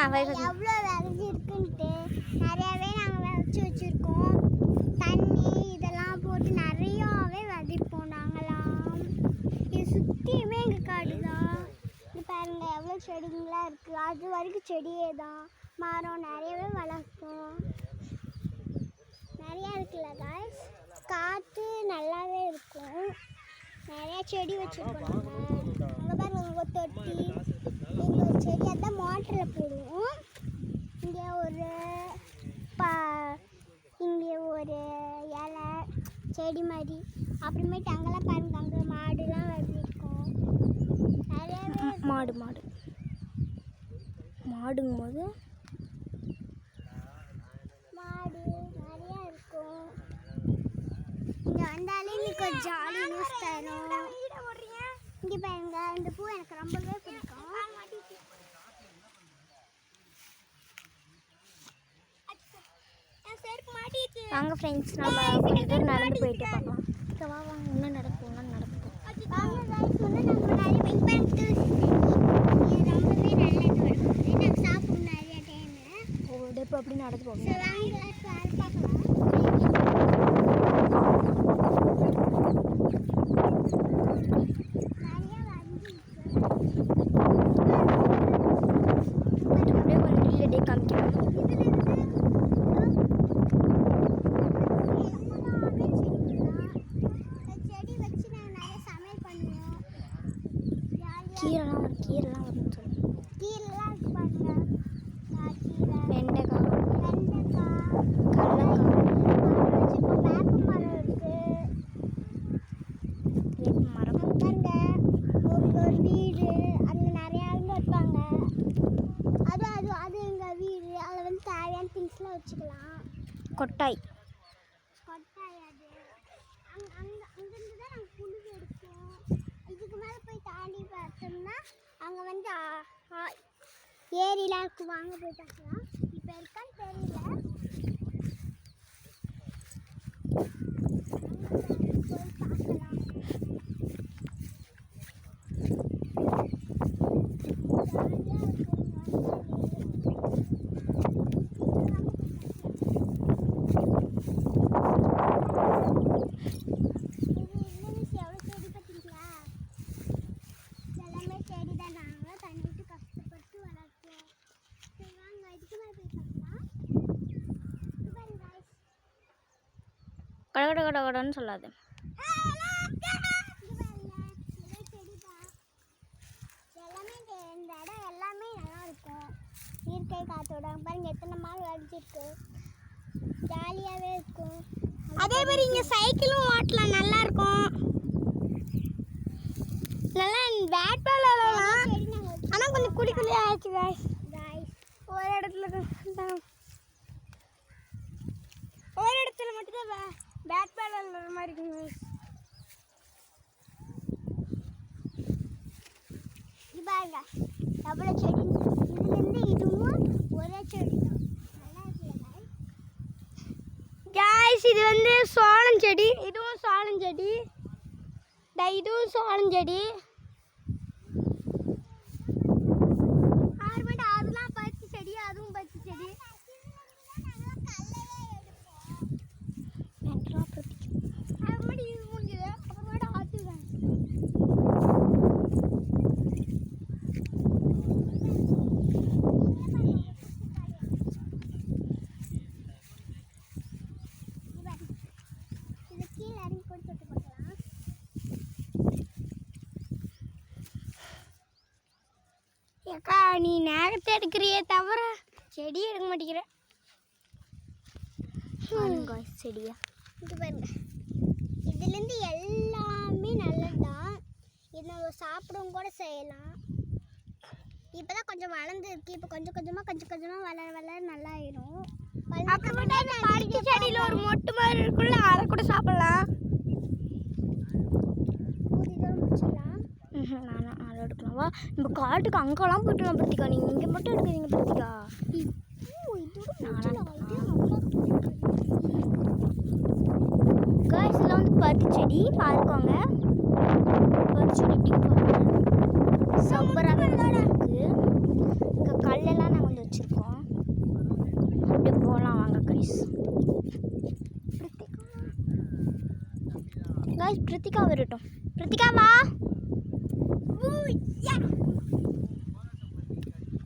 எவ்வளோ விளைஞ்சி இருக்குன்ட்டு நிறையாவே நாங்கள் விளைச்சி வச்சுருக்கோம். தண்ணி இதெல்லாம் போட்டு நிறையாவே விதைப்போம் நாங்களாம். இது சுற்றியுமே எங்கள் காடு தான். இது பாருங்கள் எவ்வளோ செடிங்களாம் இருக்குது. அது வரைக்கும் செடியே தான். மரம் நிறையவே வளர்ப்போம். நிறையா இருக்குல்ல காய்ஸ். காற்று நல்லாவே இருக்கும். நிறையா செடி வச்சுருக்கோம் நாங்கள். அங்கே பாருங்க உங்கள் தொட்டி இங்கே ஒரு செடி அதான் மோட்டரில் போடுவோம். இங்கே ஒரு இங்கே ஒரு இலை செடி மாதிரி. அப்புறமேட்டு அங்கெல்லாம் பாருங்க அங்கே மாடுலாம் வளர்த்திருக்கோம். நிறையாவே மாடுங்கும் போது மாடு நிறையா இருக்கும். இங்கே வந்தாலே இன்னைக்கு ஒரு ஜாலி நியூஸ் தரும். இங்கே பாருங்க இந்த பூ எனக்கு ரொம்பவே பிடிக்கும். வாங்க ஃப்ரெண்ட்ஸ், நம்ம கொஞ்சம் தூரம் நடந்து போயிட்டு பார்க்கலாம். வாங்க இன்னும் நடப்போம். சாப்பிடும் நிறைய டைம் இப்போ அப்படி நடந்து போங்க. அப்படியே கொஞ்சம் டே காமிக்கிறேன். கீரைலாம் வரும்னு சொல்லு. கீரைலாம் இருக்கு பாருங்க. வெண்டைக்காய், வேப்ப மரம் இருக்கு. மரம் பாருங்க ஒரு வீடு அங்கே நிறைய ஆளுங்க இருப்பாங்க. அது எங்கள் வீடு. அதில் வந்து தேவையான திங்ஸ்லாம் வச்சுக்கலாம். கொட்டாய் அது அங்கேருந்து தான் நாங்கள் புழுகு எடுப்போம். இதுக்கு மேலே போய் தாண்டி பார்த்தோம்னா அங்கே வந்து ஏரிலாம் இருக்கு. வாங்க போய் பார்க்கலாம். இப்போ இருக்கான்னு தெரியல. போய் பார்க்கலாம். கடன்னு சொல்லாது. இந்த இடம் எல்லாமே நல்லா இருக்கும். இயற்கை காற்றோட பாருங்க எத்தனை மால் வளைஞ்சிருக்கு. ஜாலியாகவே இருக்கும். அதே மாதிரி இங்கே சைக்கிளும் ஓட்டலாம். நல்லா இருக்கும். நல்லா பேட் பால் விளையாடலாம். ஆனால் கொஞ்சம் குடிக்குள்ளே ஆயிடுச்சு காய்ஸ். ஒரு இடத்துல மட்டும்தான் பேட் பால் விளையாடுற மாதிரி இருக்குங்க. இது பாருங்க எவ்வளோ செடி. இதுலேருந்து இதுவும் ஒரே செடி தான். நல்லா இருக்குல்ல காய்ஸ். இது வந்து சோளம் செடி. இதுவும் சோளம் செடி. இதுவும் சோளம் செடி. அதெல்லாம் பருத்தி செடி. அதுவும் பருத்தி செடி. அப்புறமேட்டு இது முடிஞ்சது. அப்புறமேட்டு ஆற்றுவேன். இது கீழே இறங்கி போட்டு தொட்டு பார்க்கலாம். ஏக்கா நீ நேரத்தை எடுக்கிறியே தவிர செடி எடுக்க மாட்டேங்கிற. செடியா இது பாருங்க. இதுலேருந்து எல்லாமே நல்லது தான். இது நம்ம சாப்பிடவும் கூட செய்யலாம். இப்போ தான் கொஞ்சம் வளர்ந்துருக்கு. இப்போ கொஞ்சம் கொஞ்சமாக வளர நல்லாயிரும். பருத்தி செடியில் ஒரு மொட்டு மாதிரி இருக்குல்ல, அதை கூட சாப்பிடலாம். முடிச்சிடலாம். நானும் அதை எடுக்கலாம். வா நம்ம காட்டுக்கு அங்கெல்லாம் போய்ட்டுலாம் பருத்திக்கா. நீங்கள் இங்கே மட்டும் எடுக்கிறீங்க பருத்திக்கா. காய்ஸ் இதில் வந்து பருத்தி செடி பாருக்கோங்க. பருத்தி செடி எப்படி பாருங்க. சூப்பராக இருக்குது. இங்கே கல்லெல்லாம் நான் கொஞ்சம் வச்சுருக்கோம். அப்படியே போகலாம் வாங்க கைஸ். பிரித்திகா வரட்டும். பிரித்திகா வா.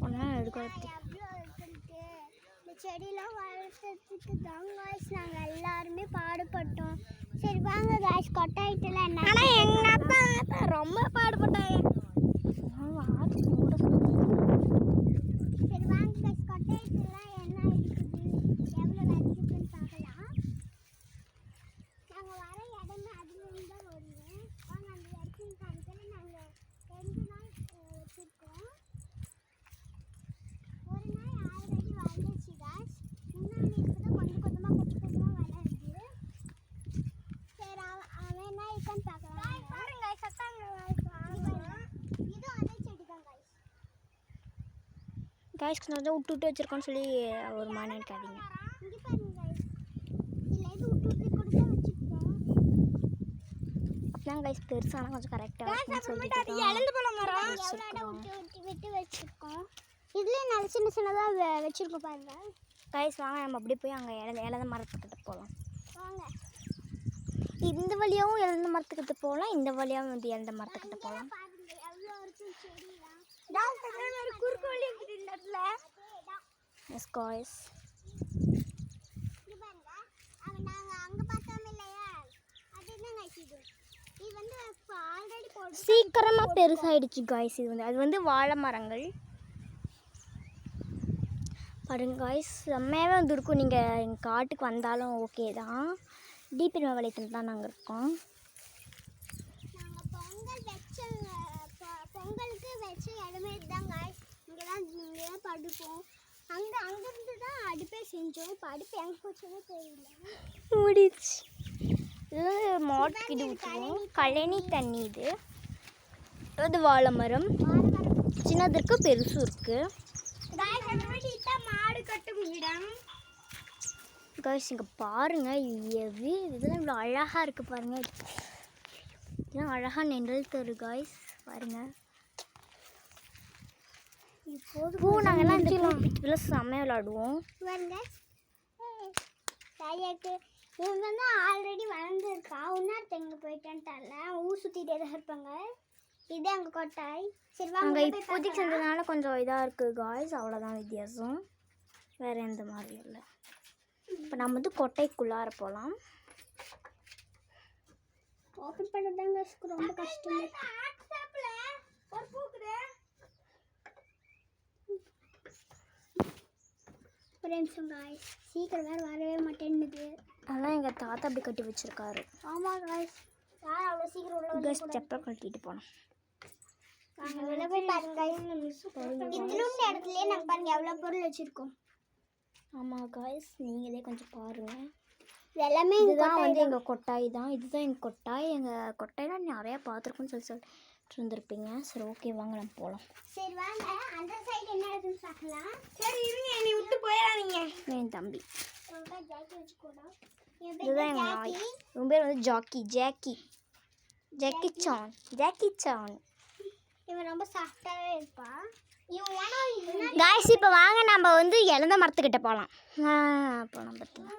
ஒன்றா எடுக்க இந்த செடியெல்லாம் வளர்த்ததுக்கு தான் காய்ஸ் நாங்கள் எல்லாருமே பாடுபட்டோம். சரி வாங்க காய்ஸ், கொட்டாயிட்டுல என்ன. ஆனால் எங்கள் அப்பா ரொம்ப பாடுபட்டாங்க. சரி வாங்க காய்ஸ், கொட்டாயிட்டுல என்ன இருக்குது, எவ்வளோ விதைக்குதுன்னு பார்க்கலாம். நாங்கள் வர இடமே அதுலேருந்து தான் வருவோம். வாங்க அந்த இடத்துக்கு காமிக்கல. நாங்கள் 2 நாள் வச்சுருக்கோம். ஒரு நாள் ஆல்ரெடி வளர்ந்துச்சு காய்ஸ். முன்னாடி இருக்கிறத கொஞ்சம் கொஞ்சமாக வளருது. சரி அவன் என்ன இருக்கான்னு பார்க்கலாம். பாருங்க சத்தாங்க. இது அதே செடி தான் காய்ஸ். காய்ஸ் கொஞ்சம் விட்டு வச்சுருக்கோன்னு சொல்லி ஒரு மாதிரி நினைக்காதீங்க. இங்கே பாருங்க காய்ஸ், இல்லை இது விட்டு கொடுக்க வச்சுருக்கோம். அப்பதான் கைஸ் பெருசானா கொஞ்சம் கரெக்டாக இருக்கும்னு சொல்லிட்டு எவ்வளோ இடம் விட்டு வச்சுருக்கோம். இதுலேயே நல்ல சின்ன சின்னதாக வச்சுருக்கோம் பாருங்க கைஸ். வாங்க நம்ம அப்படியே போய் அங்கே இழந்த மரத்துக்கிட்ட போகலாம். வாங்க. இந்த வழியாகவும் இழந்த மரத்துக்கிட்ட போகலாம், இந்த வழியாகவும் வந்து இழந்த மரத்துக்கிட்ட போகலாம். பாருங்க எவ்வளோ இருக்கும் செடியெல்லாம். குறுக்கு வழி இருக்குது இந்த இடத்துல. எஸ் காய்ஸ், இது பாருங்க, நாங்கள் அங்கே பார்த்தோம் இல்லையா, அது என்ன காய்ஸ் இது. இது வந்து ஆல்ரெடி போட்டு சீக்கிரமாக பெருசாகிடுச்சு காய்ஸ். இது வந்து அது வந்து வாழை மரங்கள் பாருங்க காய்ஸ். செம்மையாகவே வந்து இருக்கும். நீங்கள் எங்கள் காட்டுக்கு வந்தாலும் ஓகே தான். டிபி வளையத்தில் தான் நாங்கள் இருக்கோம். நாங்கள் பொங்கலுக்கு வச்ச இடமே இதுதான் காய்ஸ். இங்கே தான் படுப்போம். அங்கேருந்து தான் அடுப்பே செஞ்சோம். இப்போ அடுப்பு எங்கே போச்சுன்னு தெரியல. முடிச்சு இது மாட்டுக்கிட்டு ஊற்றுவோம். கழனி தண்ணி இது. அது வாழை மரம். சின்னது இருக்குது, பெருசும் இருக்குது. மாடு கட்டும் இடம் காய்ஸ் இங்கே பாருங்கள், இதெல்லாம் இவ்வளோ அழகாக இருக்குது பாருங்கள். இதெல்லாம் அழகாக நெண்டல் தரு காய்ஸ் பாருங்கள். பூ நாங்கள்லாம் இந்த பூ செம்மையாக விளாடுவோம் பாருங்க. சரியாக்கு இவங்க வந்து ஆல்ரெடி வளர்ந்துருக்கா. இன்னொருத்த எங்கே போயிட்டான்ட்டால ஊர் சுற்றிட்டே தான் இருப்பாங்க. இதே அங்கே கொட்டாய். சரி வாங்க அங்கே இப்போதைக்கு செஞ்சதுனால கொஞ்சம் இதாக இருக்குது காய்ஸ், அவ்வளோதான் வித்தியாசம், வேறு எந்த மாதிரி இல்லை. இப்போ நம்ம வந்து கொட்டைக்குள்ளார போகலாம். ஓப்பன் பண்ணுறதாங்க ரொம்ப கஷ்டம். ஒரு நிமிஷம் காய்ஸ், சீக்கிரம் வேறு வரவே மாட்டேன்னுது. அதெல்லாம் எங்கள் தாத்தா அப்படி கட்டி வச்சுருக்காரு. ஆமாம் காய்ஸ், யார் அவ்வளோ சீக்கிரம் உள்ள காய்ஸ் செப்பல் கட்டிட்டு போனோம். போய் பாருங்க. இன்னொன்று இடத்துலயே நம்ம பாருங்க எவ்வளோ பொருள் வச்சுருக்கோம். ஆமாம் காய்ஸ், நீங்களே கொஞ்சம் பாருங்கள். இது எல்லாமே இதுதான் வந்து எங்கள் கொட்டாய் தான். இதுதான் எங்கள் கொட்டாய். எங்கள் கொட்டாயெலாம் நிறையா பார்த்துருக்கோன்னு சொல்லிட்டு இருந்திருப்பீங்க. சரி ஓகே வாங்க நம்ம போகலாம். சரி வாங்க, அந்த சைடு என்ன இருக்குன்னு பார்க்கலாம். சரி இருங்க, என்னை விட்டு போயிடாதீங்க. என் தம்பி ஜாக்கி வச்சுக்கோடா. இதுதான் எங்கள் நாய். இவன் பேர் வந்து ஜாக்கி சான். இவன் ரொம்ப சாஃப்டாகவே இருப்பான். காய்ஸ் இப்போ வாங்க நம்ம வந்து இழந்த மரத்துக்கிட்ட போகலாம். போகலாம் பார்த்தீங்கன்னா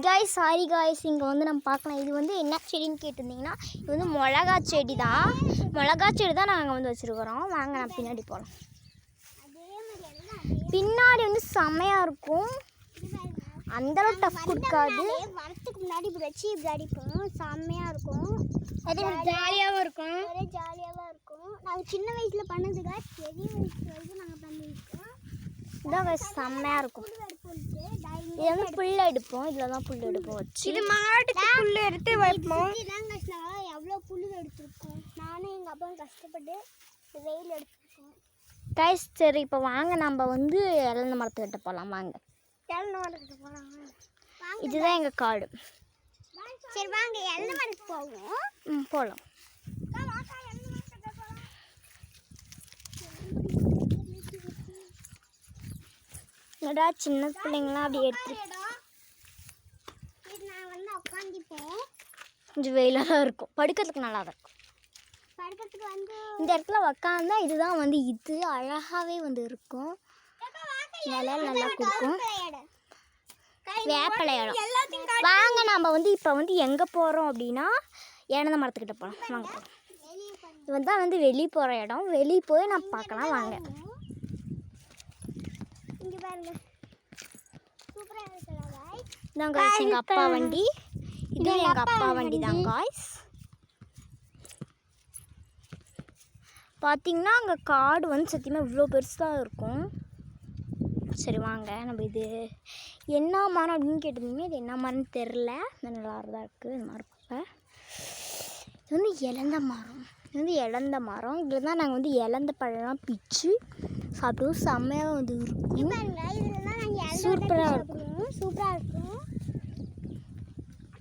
காய்ஸ். சாரி காய்ஸ், இங்கே வந்து நம்ம பார்க்கலாம். இது வந்து என்ன செடின்னு கேட்டிருந்தீங்கன்னா இது வந்து மிளகா செடி தான். மிளகா செடி தான் நாங்கள் வந்து வச்சுருக்குறோம். வாங்க நான் பின்னாடி போகலாம். பின்னாடி வந்து செம்மையாக இருக்கும். அந்தளவு டஃப் கொடுக்காது. வரத்துக்கு முன்னாடி இப்படி வச்சு இப்படி அடிப்போம். செம்மையாக இருக்கும். அது ஜாலியாகவும் இருக்கும். ஒரே ஜாலியாகவும் இருக்கும். நாங்கள் சின்ன வயசில் பண்ணதுக்கா பெரிய வயசு வரைக்கும் நாங்கள் பண்ணியிருக்கோம். இதான் செம்மையாக இருக்கும். இது வந்து புல் எடுப்போம். இதில் தான் புல் எடுப்போம் வச்சு. இது மாட்டுக்கு புல் எடுத்து வைப்போம். நாங்கள் எவ்வளோ புல் எடுத்துருக்கோம். நானும் எங்கள் அப்பாவும் கஷ்டப்பட்டு வெயில் எடுத்துருக்கோம். கைஸ் சரி இப்போ வாங்க நம்ம வந்து இழந்த மரத்துக்கிட்ட போகலாம். வாங்க இழந்த மரத்துக்கிட்ட போகலாம். இதுதான் எங்கள் காடு. சரி வாங்க இழந்த மரத்துக்கு போவோம். போகலாம். என்னடா சின்ன பிள்ளைங்களாம் அப்படி எடுத்து நான் வந்து உட்காந்துப்போம். கொஞ்சம் வெயிலாக தான் இருக்கும். படுக்கிறதுக்கு நல்லா தான் இருக்கும். படுக்கிறதுக்கு வந்து இந்த இடத்துல உக்காந்தா இதுதான் வந்து இது அழகாகவே வந்து இருக்கும். நிழல் நல்லா கொடுக்கும். வேப்பலை இடம். வாங்க நம்ம வந்து இப்போ வந்து எங்கே போகிறோம் அப்படின்னா இழந்த மரத்துக்கிட்ட போகலாம். வாங்க போகிறோம். இது வந்து வெளியே போகிற இடம். வெளியே போய் நம்ம பார்க்கலாம் வாங்க. இதான் காய்ஸ் எங்கள் அப்பா வண்டி. இது எங்கள் அப்பா வண்டி தான் காய்ஸ். பார்த்தீங்கன்னா அங்கே காடு வந்து சத்தியமாக இவ்வளோ பெருசாக இருக்கும். சரி வாங்க நம்ம இது என்ன மரம் அப்படின்னு கேட்டிருந்தீங்க. இது என்ன மரம்னு தெரில. நல்லா தான் இருக்குது இந்த மரம் பார்க்க. இது வந்து இழந்த மரம். இது வந்து இழந்த மரம். இதில் தான் நாங்கள் வந்து இழந்த பழம்லாம் பிச்சு சாப்பிடுவோம். செம்மையாக வந்து இருக்கும். சூப்பராக இருக்கும். சூப்பராக இருக்கும்.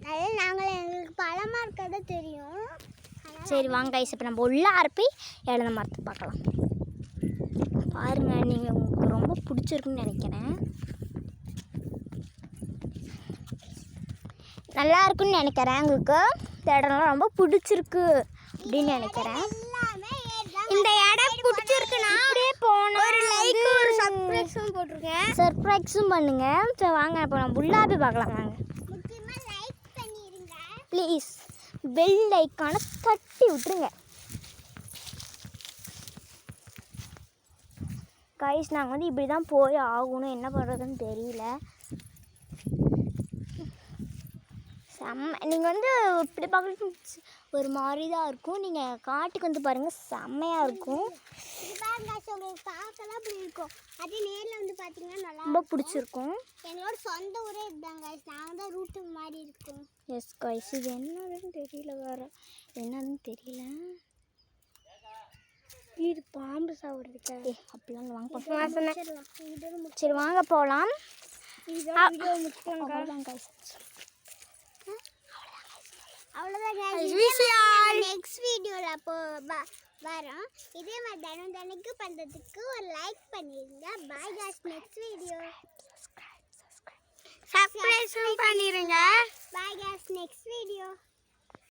அதே நாங்கள் எங்களுக்கு பழமாக இருக்கிறத தெரியும். சரி வாங்க கைஸ் இப்போ நம்ம உள்ளார போய் இழந்த மரத்தை பார்க்கலாம். பாருங்கள் நீங்கள் உங்களுக்கு ரொம்ப பிடிச்சிருக்குன்னு நினைக்கிறேன். நல்லா இருக்குன்னு நினைக்கிறேன். உங்களுக்கு இந்த இடம்லாம் ரொம்ப பிடிச்சிருக்கு அப்படின்னு நினைக்கிறேன். இந்த இடம் பிடிச்சிருக்குன்னா அப்படியே போனால் ஒரு லைக் ஒரு சப்ஸ்கிரைப்ஸும் போட்டிருக்கேன். சர்ப்ரைஸும் பண்ணுங்கள். சரி வாங்க இப்போ நம்ம உள்ளார போய் பார்க்கலாம் வாங்க. முக்கியமாக லைக் பண்ணிடுங்க ப்ளீஸ். பெல் ஐக்கானை தட்டி விட்டுருங்க கைஸ். நாங்கள் வந்து இப்படி தான் போய் ஆகணும். என்ன பண்ணுறதுன்னு தெரியல. நீங்கள் வந்து இப்படி பார்க்குறது ஒரு மாதிரி தான் இருக்கும். நீங்கள் காட்டுக்கு வந்து பாருங்கள் செம்மையாக இருக்கும். உங்களுக்கு பார்க்கலாம் அப்படி இருக்கும். அதே நேரில் வந்து பார்த்தீங்கன்னா நல்லா ரொம்ப பிடிச்சிருக்கும். எங்களோட சொந்த ஊரே இதுதான் கைஸ். நாங்கள் தான் ரூட்டு மாதிரி இருக்கும். S guys. இது என்னன்னு தெரியல. வேறு என்னன்னு தெரியல. இது பாம்பு சாப்பிட்றதுக்கு அப்படிலாம் வாங்க. சரி வாங்க போகலாம். அவ்வளோதான். நெக்ஸ்ட் வீடியோவில் அப்போ வரோம். இதே மாதிரி தினக்கு பண்ணுறதுக்கு ஒரு லைக் பண்ணிடுங்க. Bye guys. Next video subscribe பண்ணிடுங்க. Bye guys. Next video.